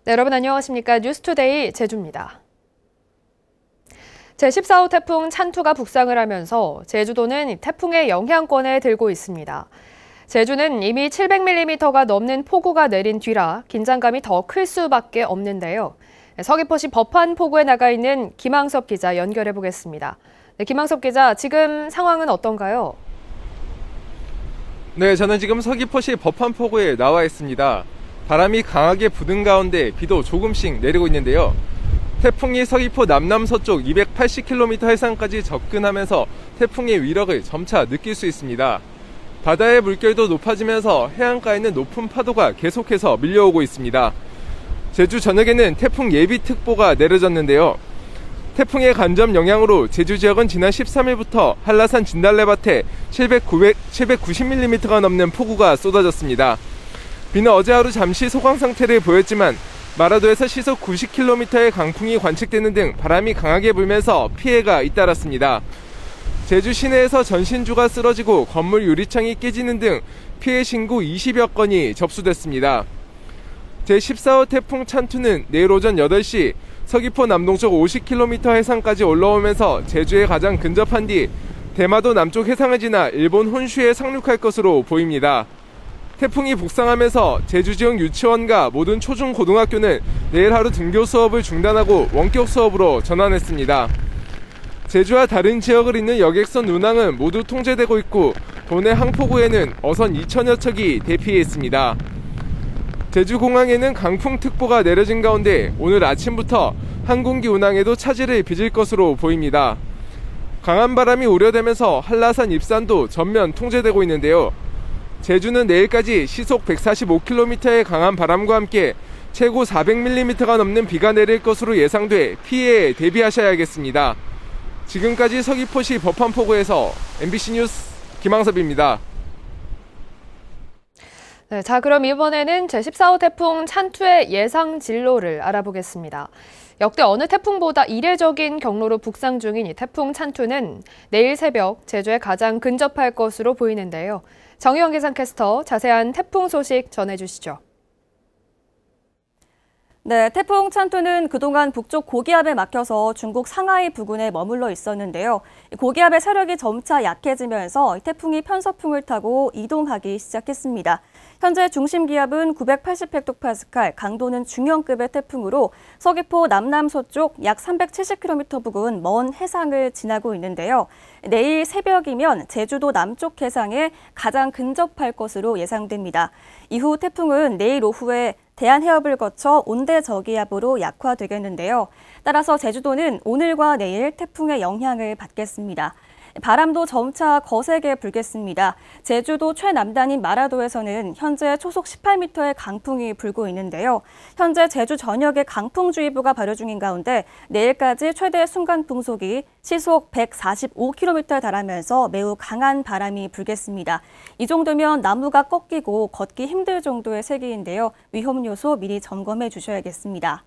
네, 여러분 안녕하십니까? 뉴스투데이 제주입니다. 제14호 태풍 찬투가 북상을 하면서 제주도는 태풍의 영향권에 들고 있습니다. 제주는 이미 700mm가 넘는 폭우가 내린 뒤라 긴장감이 더 클 수밖에 없는데요. 서귀포시 법한포구에 나가 있는 김항섭 기자 연결해 보겠습니다. 네, 김항섭 기자, 지금 상황은 어떤가요? 네, 저는 지금 서귀포시 법한포구에 나와 있습니다. 바람이 강하게 부는 가운데 비도 조금씩 내리고 있는데요. 태풍이 서귀포 남남서쪽 280km 해상까지 접근하면서 태풍의 위력을 점차 느낄 수 있습니다. 바다의 물결도 높아지면서 해안가에는 높은 파도가 계속해서 밀려오고 있습니다. 제주 전역에는 태풍 예비특보가 내려졌는데요. 태풍의 간접 영향으로 제주 지역은 지난 13일부터 한라산 진달래밭에 790mm가 넘는 폭우가 쏟아졌습니다. 비는 어제 하루 잠시 소강 상태를 보였지만 마라도에서 시속 90km의 강풍이 관측되는 등 바람이 강하게 불면서 피해가 잇따랐습니다. 제주 시내에서 전신주가 쓰러지고 건물 유리창이 깨지는 등 피해 신고 20여 건이 접수됐습니다. 제14호 태풍 찬투는 내일 오전 8시 서귀포 남동쪽 50km 해상까지 올라오면서 제주에 가장 근접한 뒤 대마도 남쪽 해상을 지나 일본 혼슈에 상륙할 것으로 보입니다. 태풍이 북상하면서 제주 지역 유치원과 모든 초중 고등학교는 내일 하루 등교 수업을 중단하고 원격 수업으로 전환했습니다. 제주와 다른 지역을 잇는 여객선 운항은 모두 통제되고 있고 도내 항포구에는 어선 2천여 척이 대피해 있습니다. 제주공항에는 강풍특보가 내려진 가운데 오늘 아침부터 항공기 운항에도 차질을 빚을 것으로 보입니다. 강한 바람이 우려되면서 한라산 입산도 전면 통제되고 있는데요. 제주는 내일까지 시속 145km의 강한 바람과 함께 최고 400mm가 넘는 비가 내릴 것으로 예상돼 피해에 대비하셔야겠습니다. 지금까지 서귀포시 법한포구에서 MBC 뉴스 김항섭입니다. 네, 자, 그럼 이번에는 제14호 태풍 찬투의 예상 진로를 알아보겠습니다. 역대 어느 태풍보다 이례적인 경로로 북상 중인 이 태풍 찬투는 내일 새벽 제주에 가장 근접할 것으로 보이는데요. 정희영 기상캐스터 자세한 태풍 소식 전해주시죠. 네, 태풍 찬투는 그동안 북쪽 고기압에 막혀서 중국 상하이 부근에 머물러 있었는데요. 고기압의 세력이 점차 약해지면서 태풍이 편서풍을 타고 이동하기 시작했습니다. 현재 중심 기압은 980헥토파스칼, 강도는 중형급의 태풍으로 서귀포 남남서쪽 약 370km 부근 먼 해상을 지나고 있는데요. 내일 새벽이면 제주도 남쪽 해상에 가장 근접할 것으로 예상됩니다. 이후 태풍은 내일 오후에 대한해협을 거쳐 온대저기압으로 약화되겠는데요. 따라서 제주도는 오늘과 내일 태풍의 영향을 받겠습니다. 바람도 점차 거세게 불겠습니다. 제주도 최남단인 마라도에서는 현재 초속 18m의 강풍이 불고 있는데요. 현재 제주 전역에 강풍주의보가 발효 중인 가운데 내일까지 최대 순간풍속이 시속 145km에 달하면서 매우 강한 바람이 불겠습니다. 이 정도면 나무가 꺾이고 걷기 힘들 정도의 세기인데요. 위험 요소 미리 점검해 주셔야겠습니다.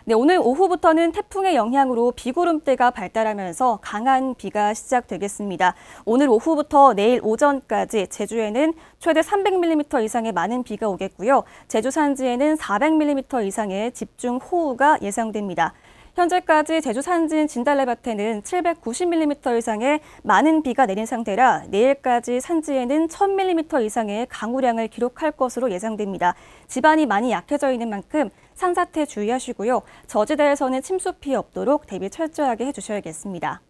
네, 오늘 오후부터는 태풍의 영향으로 비구름대가 발달하면서 강한 비가 시작되겠습니다. 오늘 오후부터 내일 오전까지 제주에는 최대 300mm 이상의 많은 비가 오겠고요. 제주 산지에는 400mm 이상의 집중호우가 예상됩니다. 현재까지 제주 산지인 진달래밭에는 790mm 이상의 많은 비가 내린 상태라 내일까지 산지에는 1000mm 이상의 강우량을 기록할 것으로 예상됩니다. 지반이 많이 약해져 있는 만큼 산사태 주의하시고요. 저지대에서는 침수 피해 없도록 대비 철저하게 해주셔야겠습니다.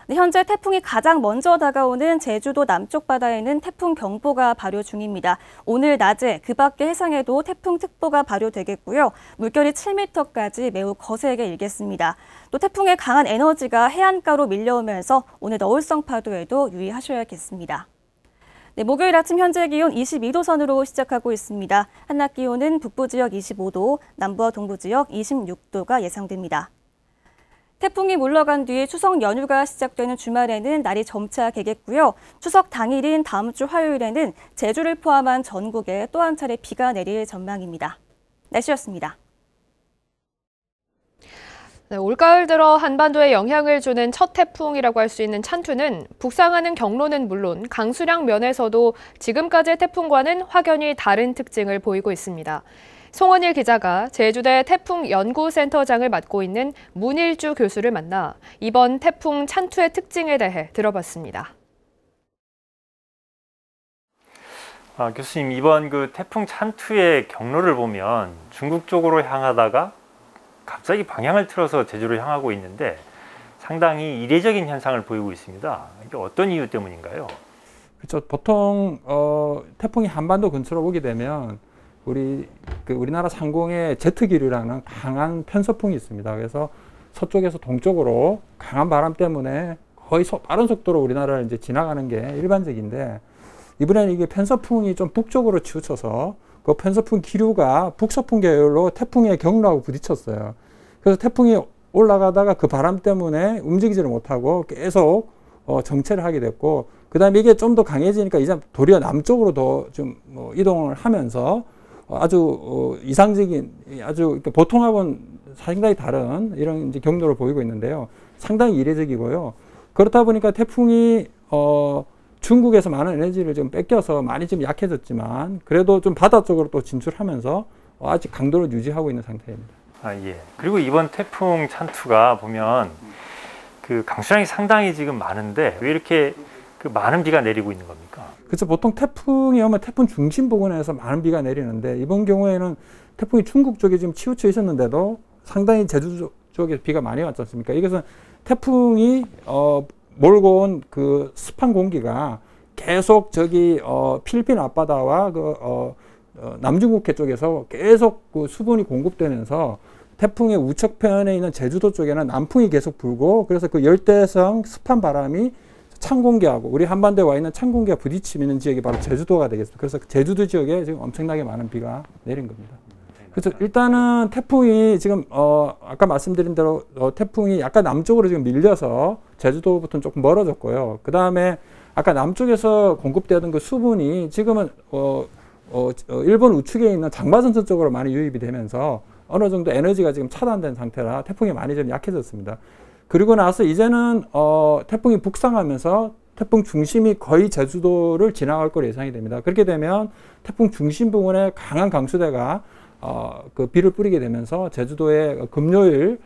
네, 현재 태풍이 가장 먼저 다가오는 제주도 남쪽 바다에는 태풍 경보가 발효 중입니다. 오늘 낮에 그 밖의 해상에도 태풍특보가 발효되겠고요. 물결이 7m까지 매우 거세게 일겠습니다. 또 태풍의 강한 에너지가 해안가로 밀려오면서 오늘 너울성 파도에도 유의하셔야겠습니다. 네, 목요일 아침 현재 기온 22도 선으로 시작하고 있습니다. 한낮 기온은 북부 지역 25도, 남부와 동부 지역 26도가 예상됩니다. 태풍이 물러간 뒤 추석 연휴가 시작되는 주말에는 날이 점차 개겠고요. 추석 당일인 다음 주 화요일에는 제주를 포함한 전국에 또 한 차례 비가 내릴 전망입니다. 날씨였습니다. 네, 올가을 들어 한반도에 영향을 주는 첫 태풍이라고 할 수 있는 찬투는 북상하는 경로는 물론 강수량 면에서도 지금까지의 태풍과는 확연히 다른 특징을 보이고 있습니다. 송원일 기자가 제주대 태풍연구센터장을 맡고 있는 문일주 교수를 만나 이번 태풍 찬투의 특징에 대해 들어봤습니다. 교수님, 이번 그 태풍 찬투의 경로를 보면 중국 쪽으로 향하다가 갑자기 방향을 틀어서 제주로 향하고 있는데 상당히 이례적인 현상을 보이고 있습니다. 이게 어떤 이유 때문인가요? 그렇죠. 보통 태풍이 한반도 근처로 오게 되면 우리나라 상공에 제트기류라는 강한 편서풍이 있습니다. 그래서 서쪽에서 동쪽으로 강한 바람 때문에 거의 빠른 속도로 우리나라를 이제 지나가는 게 일반적인데, 이번에는 이게 편서풍이 좀 북쪽으로 치우쳐서 그 편서풍 기류가 북서풍 계열로 태풍의 경로하고 부딪혔어요. 그래서 태풍이 올라가다가 그 바람 때문에 움직이지를 못하고 계속 정체를 하게 됐고, 그 다음에 이게 좀 더 강해지니까 이제 도리어 남쪽으로 더 좀 이동을 하면서 아주 이상적인, 아주 보통하고는 상당히 다른 이런 이제 경로를 보이고 있는데요. 상당히 이례적이고요. 그렇다 보니까 태풍이 중국에서 많은 에너지를 좀 뺏겨서 많이 좀 약해졌지만 그래도 좀 바다 쪽으로 또 진출하면서 아직 강도를 유지하고 있는 상태입니다. 예. 그리고 이번 태풍 찬투가 보면 그 강수량이 상당히 지금 많은데 왜 이렇게 그 많은 비가 내리고 있는 겁니까? 그렇죠. 보통 태풍이 오면 태풍 중심 부근에서 많은 비가 내리는데, 이번 경우에는 태풍이 중국 쪽에 지금 치우쳐 있었는데도 상당히 제주 쪽에 비가 많이 왔지 않습니까? 이것은 태풍이 몰고 온 그 습한 공기가 계속 저기 필리핀 앞바다와 남중국해 쪽에서 계속 그 수분이 공급되면서 태풍의 우측편에 있는 제주도 쪽에는 남풍이 계속 불고, 그래서 그 열대성 습한 바람이 찬 공기하고 우리 한반도에 와 있는 찬 공기가 부딪히는 지역이 바로 제주도가 되겠습니다. 그래서 제주도 지역에 지금 엄청나게 많은 비가 내린 겁니다. 그래서 일단은 태풍이 지금 아까 말씀드린 대로 태풍이 약간 남쪽으로 지금 밀려서 제주도부터는 조금 멀어졌고요. 그 다음에 아까 남쪽에서 공급되던 그 수분이 지금은 일본 우측에 있는 장마선천 쪽으로 많이 유입이 되면서 어느 정도 에너지가 지금 차단된 상태라 태풍이 많이 좀 약해졌습니다. 그리고 나서 이제는 태풍이 북상하면서 태풍 중심이 거의 제주도를 지나갈 걸로 예상이 됩니다. 그렇게 되면 태풍 중심 부근에 강한 강수대가 그 비를 뿌리게 되면서 제주도에 금요일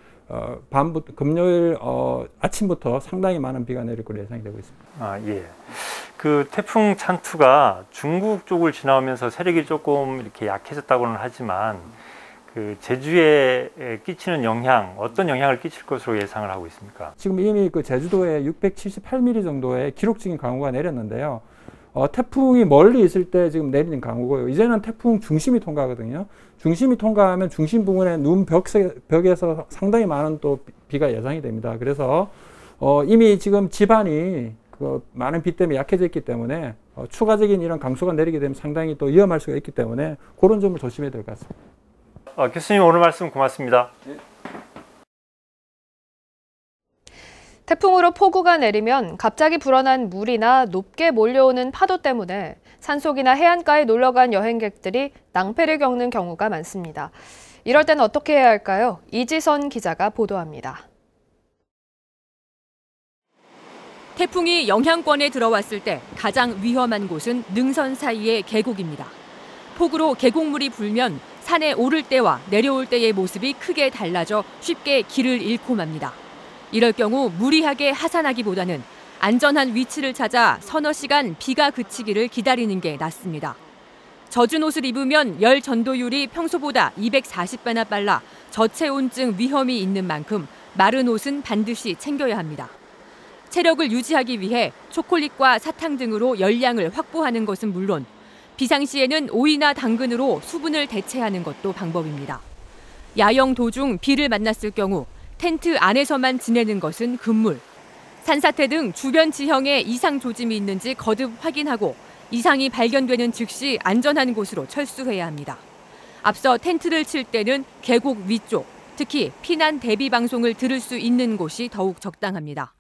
아침부터 상당히 많은 비가 내릴 걸로 예상이 되고 있습니다. 예. 그 태풍 찬투가 중국 쪽을 지나오면서 세력이 조금 이렇게 약해졌다고는 하지만 그 제주에 끼치는 영향, 어떤 영향을 끼칠 것으로 예상을 하고 있습니까? 지금 이미 그 제주도에 678mm 정도의 기록적인 강우가 내렸는데요. 태풍이 멀리 있을 때 지금 내리는 강우고요. 이제는 태풍 중심이 통과하거든요. 중심이 통과하면 중심 부근의 눈 벽에서 상당히 많은 또 비가 예상이 됩니다. 그래서 이미 지금 지반이 그 많은 비 때문에 약해져 있기 때문에 추가적인 이런 강수가 내리게 되면 상당히 또 위험할 수가 있기 때문에 그런 점을 조심해야 될 것 같습니다. 교수님, 오늘 말씀 고맙습니다. 태풍으로 폭우가 내리면 갑자기 불어난 물이나 높게 몰려오는 파도 때문에 산속이나 해안가에 놀러간 여행객들이 낭패를 겪는 경우가 많습니다. 이럴 때는 어떻게 해야 할까요? 이지선 기자가 보도합니다. 태풍이 영향권에 들어왔을 때 가장 위험한 곳은 능선 사이의 계곡입니다. 폭우로 계곡물이 불면 산에 오를 때와 내려올 때의 모습이 크게 달라져 쉽게 길을 잃고 맙니다. 이럴 경우 무리하게 하산하기보다는 안전한 위치를 찾아 서너 시간 비가 그치기를 기다리는 게 낫습니다. 젖은 옷을 입으면 열 전도율이 평소보다 240배나 빨라 저체온증 위험이 있는 만큼 마른 옷은 반드시 챙겨야 합니다. 체력을 유지하기 위해 초콜릿과 사탕 등으로 열량을 확보하는 것은 물론 비상시에는 오이나 당근으로 수분을 대체하는 것도 방법입니다. 야영 도중 비를 만났을 경우 텐트 안에서만 지내는 것은 금물. 산사태 등 주변 지형에 이상 조짐이 있는지 거듭 확인하고 이상이 발견되는 즉시 안전한 곳으로 철수해야 합니다. 앞서 텐트를 칠 때는 계곡 위쪽, 특히 피난 대비 방송을 들을 수 있는 곳이 더욱 적당합니다.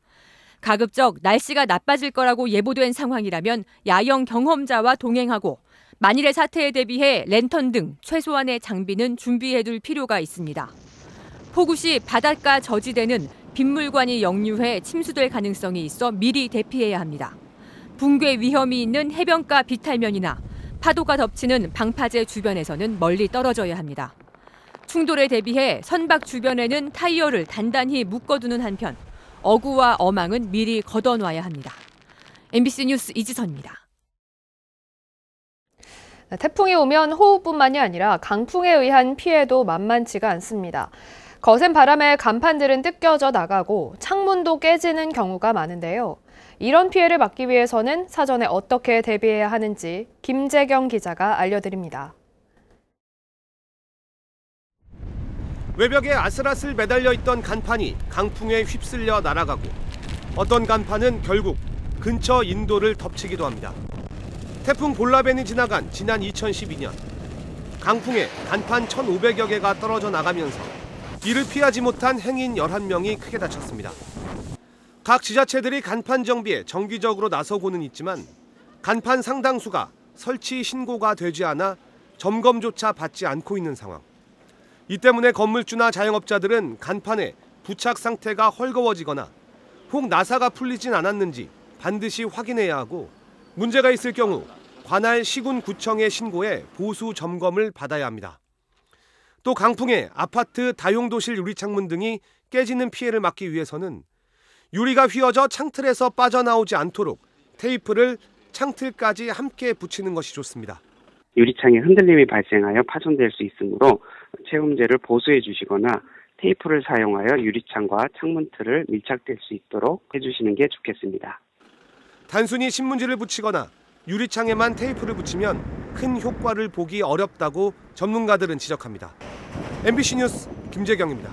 가급적 날씨가 나빠질 거라고 예보된 상황이라면 야영 경험자와 동행하고 만일의 사태에 대비해 랜턴 등 최소한의 장비는 준비해둘 필요가 있습니다. 폭우 시 바닷가 저지대는 빗물관이 역류해 침수될 가능성이 있어 미리 대피해야 합니다. 붕괴 위험이 있는 해변가 비탈면이나 파도가 덮치는 방파제 주변에서는 멀리 떨어져야 합니다. 충돌에 대비해 선박 주변에는 타이어를 단단히 묶어두는 한편 어구와 어망은 미리 걷어놔야 합니다. MBC 뉴스 이지선입니다. 태풍이 오면 호우뿐만이 아니라 강풍에 의한 피해도 만만치가 않습니다. 거센 바람에 간판들은 뜯겨져 나가고 창문도 깨지는 경우가 많은데요. 이런 피해를 막기 위해서는 사전에 어떻게 대비해야 하는지 김재경 기자가 알려드립니다. 외벽에 아슬아슬 매달려 있던 간판이 강풍에 휩쓸려 날아가고 어떤 간판은 결국 근처 인도를 덮치기도 합니다. 태풍 볼라벤이 지나간 지난 2012년 강풍에 간판 1,500여 개가 떨어져 나가면서 이를 피하지 못한 행인 11명이 크게 다쳤습니다. 각 지자체들이 간판 정비에 정기적으로 나서고는 있지만 간판 상당수가 설치 신고가 되지 않아 점검조차 받지 않고 있는 상황. 이 때문에 건물주나 자영업자들은 간판의 부착 상태가 헐거워지거나 혹 나사가 풀리진 않았는지 반드시 확인해야 하고 문제가 있을 경우 관할 시군구청에 신고해 보수 점검을 받아야 합니다. 또 강풍에 아파트 다용도실 유리창문 등이 깨지는 피해를 막기 위해서는 유리가 휘어져 창틀에서 빠져나오지 않도록 테이프를 창틀까지 함께 붙이는 것이 좋습니다. 유리창에 흔들림이 발생하여 파손될 수 있으므로 체움제를 보수해 주시거나 테이프를 사용하여 유리창과 창문틀을 밀착될 수 있도록 해주시는 게 좋겠습니다. 단순히 신문지를 붙이거나 유리창에만 테이프를 붙이면 큰 효과를 보기 어렵다고 전문가들은 지적합니다. MBC 뉴스 김재경입니다.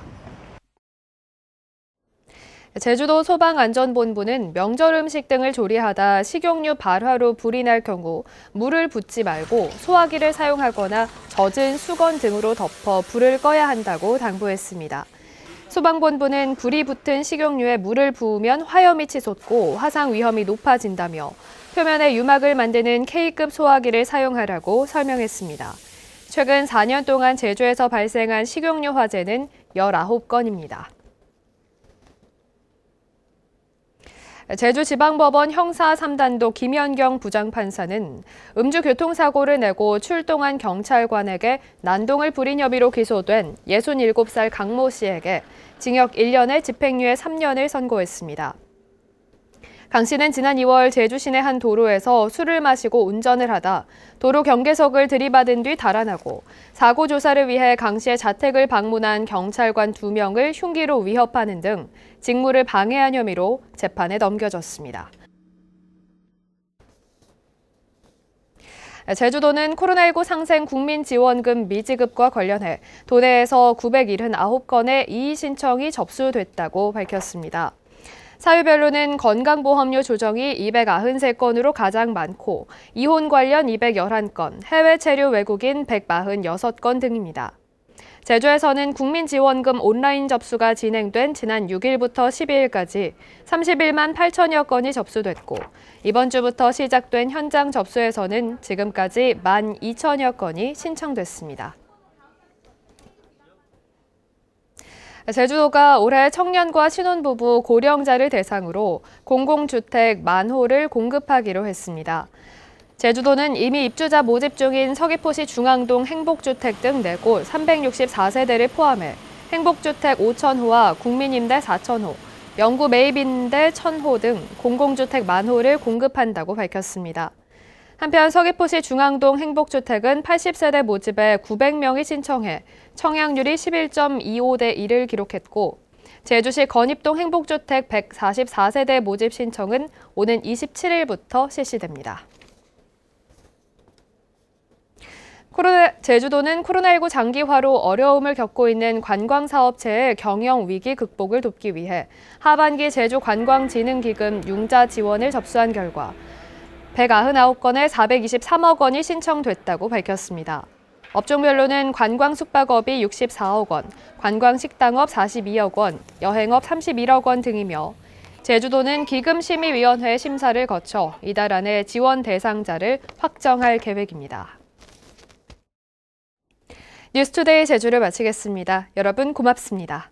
제주도 소방안전본부는 명절 음식 등을 조리하다 식용유 발화로 불이 날 경우 물을 붓지 말고 소화기를 사용하거나 젖은 수건 등으로 덮어 불을 꺼야 한다고 당부했습니다. 소방본부는 불이 붙은 식용유에 물을 부으면 화염이 치솟고 화상 위험이 높아진다며 표면에 유막을 만드는 K급 소화기를 사용하라고 설명했습니다. 최근 4년 동안 제주에서 발생한 식용유 화재는 19건입니다. 제주지방법원 형사 3단도 김연경 부장판사는 음주 교통사고를 내고 출동한 경찰관에게 난동을 부린 혐의로 기소된 67살 강모 씨에게 징역 1년에 집행유예 3년을 선고했습니다. 강 씨는 지난 2월 제주 시내 한 도로에서 술을 마시고 운전을 하다 도로 경계석을 들이받은 뒤 달아나고 사고 조사를 위해 강 씨의 자택을 방문한 경찰관 2명을 흉기로 위협하는 등 직무를 방해한 혐의로 재판에 넘겨졌습니다. 제주도는 코로나19 상생 국민지원금 미지급과 관련해 도내에서 979건의 이의 신청이 접수됐다고 밝혔습니다. 사유별로는 건강보험료 조정이 293건으로 가장 많고 이혼 관련 211건, 해외 체류 외국인 146건 등입니다. 제주에서는 국민지원금 온라인 접수가 진행된 지난 6일부터 12일까지 31만 8천여 건이 접수됐고 이번 주부터 시작된 현장 접수에서는 지금까지 1만 2천여 건이 신청됐습니다. 제주도가 올해 청년과 신혼부부, 고령자를 대상으로 공공주택 10,000호를 공급하기로 했습니다. 제주도는 이미 입주자 모집 중인 서귀포시 중앙동 행복주택 등 4곳 364세대를 포함해 행복주택 5,000호와 국민임대 4,000호, 영구 매입임대 1,000호 등 공공주택 10,000호를 공급한다고 밝혔습니다. 한편 서귀포시 중앙동 행복주택은 80세대 모집에 900명이 신청해 청약률이 11.25대 1을 기록했고 제주시 건입동 행복주택 144세대 모집 신청은 오는 27일부터 실시됩니다. 제주도는 코로나19 장기화로 어려움을 겪고 있는 관광사업체의 경영 위기 극복을 돕기 위해 하반기 제주관광진흥기금 융자 지원을 접수한 결과 199건에 423억 원이 신청됐다고 밝혔습니다. 업종별로는 관광-숙박업이 64억 원, 관광식당업 42억 원, 여행업 31억 원 등이며 제주도는 기금심의위원회 심사를 거쳐 이달 안에 지원 대상자를 확정할 계획입니다. 뉴스투데이 제주를 마치겠습니다. 여러분 고맙습니다.